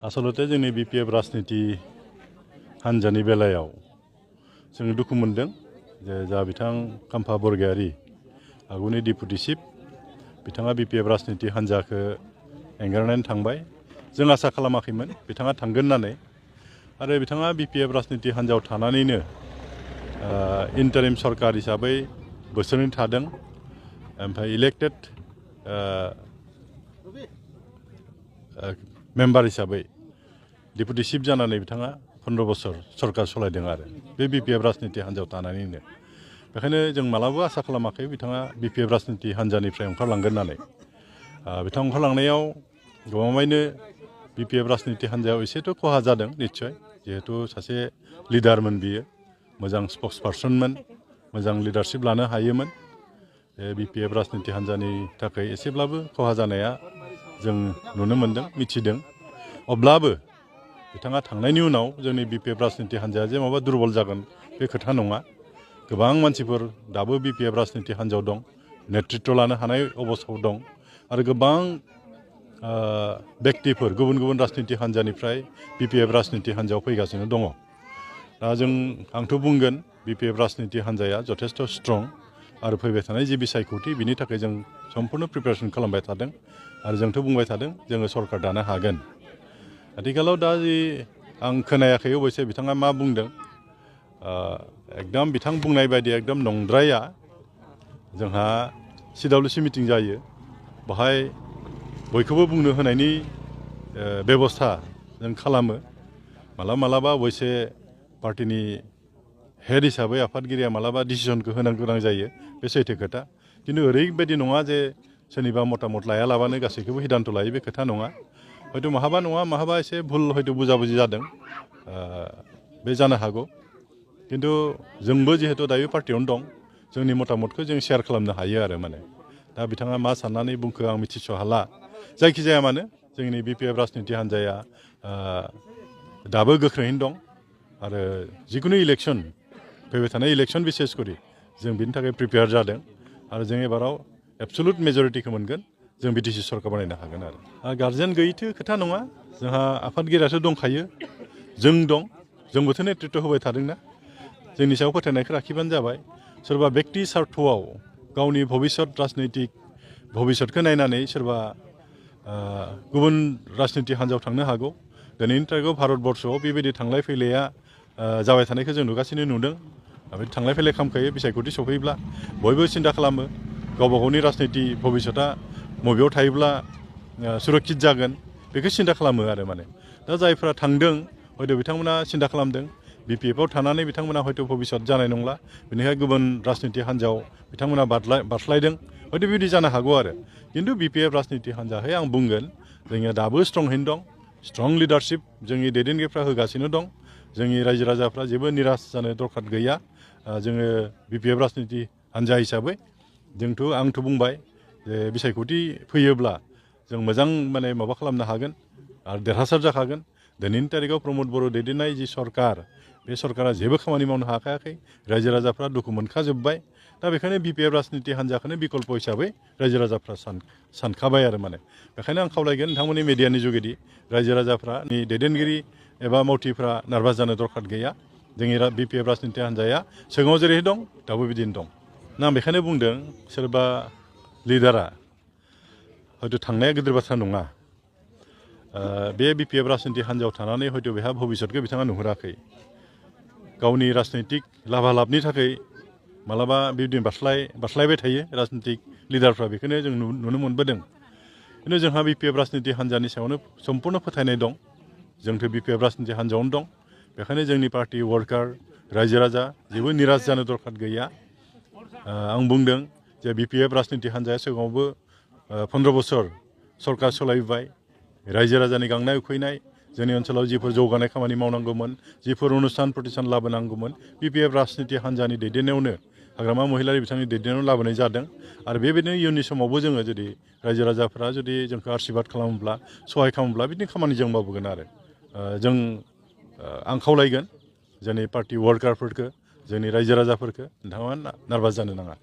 आसलते जोंनि बिपिएफ राजनीति हान्जानि बेलायाव जों दुखु मोनदों जे जा बिथां खाम्फा बरगयारी आगुनि डिपुटि चिफ बिथाङा बिपिएफ राजनीति हान्जाखौ एंगारनानै थांबाय। जों आसा खालामाखैमोन बिथाङा थांगोन होननानै आरो बिथाङा बिपिएफ राजनीति हान्जायाव थानानैनो इन्टारिम सरकार हिसाबै बोसोरनै थादों। ओमफ्राय इलेक्टेड मेम्बार हिसाबै डिपुटि चिफ जानानै बिथाङा 15 बोसोर सरकार सलायदों आरो बे बिपिएफ राजनीति हान्जायाव थानानैनो। बेखायनो जों मालाबा आसा खालामाखै बिथाङा बिपिएफ राजनीति हान्जानिफ्राय ओंखारलांगोन होननानै। बिथां ओंखारलांनायाव गमामायैनो बिपिएफ राजनीति हान्जायाव एसेथ' खहा जादों निस्सय, जिहेतु सासे लिडारमोन बियो, मोजां स्पक्स पार्सनमोन, मोजां लिडारशिप लानो हायोमोन। बिपिएफ राजनीति हान्जानि थाखाय एसेब्लाबो खहा जानाया जों नुनो मोनदों, मिथिदों। अब्लाबो बिथाङा थांनायनि उनाव जोंनि बिपिएफ राजनीति हान्जाया जे माबा दुरबल जागोन बे खोथा नङा। गोबां मानसिफोर दाबो बिपिएफ राजनीति हान्जायाव दं, नेतृत्व लानो हानाय अबस्थायाव दं आरो गोबां व्यक्तिफोर गुबुन गुबुन राजनीति हान्जानिफ्राय बिपिएफ राजनीति हान्जायाव फैगासिनो दङ। दा आंथ' बुंगोन बिपिएफ राजनीति हान्जाया जथेस्थ' स्ट्रं आरो फैबाय थानाय जि बिसायख'थि बिनि थाखाय जों सम्पूर्ण प्रिपेरेसन खालामबाय थादों आरो जोंथ' बुंबाय थादों जोङो सरकार दानो हागोन। आथिखालाव दा जि आं खोनायाखै अबयसे बिथाङा मा बुंदों, एकदम बिथां बुंनाय बायदि एकदम नंद्राया। जोंहा CWC मिटिं जायो, बेहाय बयखौबो बुंनो होनायनि बेबस्था जों खालामो। मालाबा अबयसे पार्टिनि हेड हिसाबै आफादगिरिया मालाबा डिसिसनखौ होनो गोनां जायो, बे सैथो खोथा। खिन्थु ओरैबायदि नङा जे सोरनिबा मतामत लायालाबानो गासैखौबो सिद्धान्त लायो, बे खोथा नङा। हयथ' माहाबा नङा माहाबा एसे भुल हयथ' बुजाबुजि जादों, बे जानो हागौ। खिन्थु जोंबो जिहेतु दायो पार्टियावनो दं, जोंनि मतामतखौ जों शेयार खालामनो हायो आरो माने। दा बिथाङा मा साननानै बुंखो आं मिथिस' हाला। जायखिजाया मानो जोंनि बिपिएफ राजनीति हान्जाया दाबो गोख्रोङैनो दं आरो जिखुनु इलेक्सन फैबाय थानाय इलेक्सन बिसेस करि जों बिनि थाखाय प्रिपेयार जादों आरो जों एबाराव एबसुलुट मेजरिटिखौ मोनगोन, जों बिटिसि सरकार बानायनो हागोन आरो गार्जेन गैयैथ' खोथा नङा। जोंहा आफादगिरियासो दंखायो, जों दं, जोंबोथ' नेतृत्व होबाय थादोंना। जोंनि सायाव फोथायनायखौ लाखिबानो जाबाय। सोरबा बेक्ति सार्थआव गावनि भबिष्यत राजनैतिक भबिष्यतखौ नायनानै सोरबा गुबुन राजनीति हान्जायाव थांनो हागौ। दिनैनि थारिखआव भारतबर्षआव बेबायदि थांलाय फैलाया जाबाय थानायखौ जों नुगासिनो नुदों। थांलाय फैलाय खालामखायो, बिसायख'थि सफैब्ला बयबो सिन्था खालामो गावबा गावनि राजनीति भबिष्यता बबेयाव थायोब्ला सुरक्षित जागोन, बेखौ सिन्था खालामो आरो माने। दा जायफ्रा थांदों हयथ' बिथांमोना सिन्था खालामदों बिपिएफआव थानानै बिथांमोना हयथ' भबिष्यत जानाय नंला, बेनिखाय गुबुन राजनीति हान्जायाव बिथांमोना बारस्लायदों, हयथ' बिदि जानो हागौ आरो। खिन्थु बिपिएफ राजनीति हान्जाहै आं बुंगोन जोंनिया दाबो स्ट्रंहैनो दं, स्ट्रं लिडारशिप जोंनि दैदेनगिरिफ्रा होगासिनो दं। जोंनि रायजो राजाफ्रा जेबो निराश जानो दरखार गैया। जोङो बिपिएफ राजनीति हान्जा हिसाबै आंथ' बुंबाय जे बिसायख'थि फैयोब्ला जों मोजां माने माबा खालामनो हागोन आरो देरहासार जाखागोन। दिनैनि तारिखआव प्रमद बर' दैदेननाय जि सरकार, बे सरकारा जेबो खामानि मावनो हाखायाखै, रायजो राजाफ्रा दुखु मोनखाजोब्बाय। दा बेखायनो बिपिएफ राजनीति हान्जाखौनो बिकल्प हिसाबै रायजो राजाफ्रा सानखाबाय आरो माने। बेखायनो आं खावलायगोन नोंथांमोननि मिडियानि जुगेदि रायजो राजाफ्रानि दैदेनगिरि एबा मावथिफ्रा नार्भास जानो दरखार गैया। जोंनि बिपिएफ राजनीति हान्जाया सिगाङाव जेरै दं दाबो बिदिनो दं। आं बेखायनो बुंदों सोरबा लिडारा हयथ' थांनाया गिदिर बाथ्रा नङा। बे बिपिएफ राजनीति हान्जायाव थानानै हयथ' बेहा भबिष्यतखौ बिथाङा नुहुराखै। गावनि राजनैतिक लाभा लाभनि थाखाय मालाबा बिदिनो बारस्लायबाय थायो राजनीतिक लिडारफ्रा, बेखौनो जों नुनो मोनबोदों। खिन्थु जोंहा बिपिएफ राजनीति हान्जानि सायावनो सम्पुर्ण फोथायनाय दं। जोंथ' बिपिएफ राजनीति हान्जायावनो दं। बेखायनो जोंनि पार्टि वार्कार रायजो राजा जेबो निराश जानो दरखार गैया। आं बुंदों जे बिपिएफ राजनीति हान्जाया सिगाङावबो 15 बोसोर सरकार सलायबाय। रायजो राजानि गांनाय उखैनाय, जोंनि ओनसोलाव जिफोर जौगानाय खामानि मावनांगौमोन, जिफोर अनुस्थान प्रतिष्ठान लाबोनांगौमोन, बिपिएफ राजनीति हान्जानि दैदेननायावनो हाग्रामा महिलारि बिथांनि दैदेननायाव लाबोनाय जादों। आरो बेबायदिनो इयुननि समावबो जोङो जुदि रायजो राजाफ्रा जुदि जोंखौ आशीर्बाद खालामोब्ला, सहाय खालामोब्ला बिदिनो खामानि जों मावबोगोन आरो। आं खावलायगोन जोंनि पार्टि वार्कारफोरखौ, जोंनि रायजो राजाफोरखौ नोंथांमोना नार्भास जानो नाङा।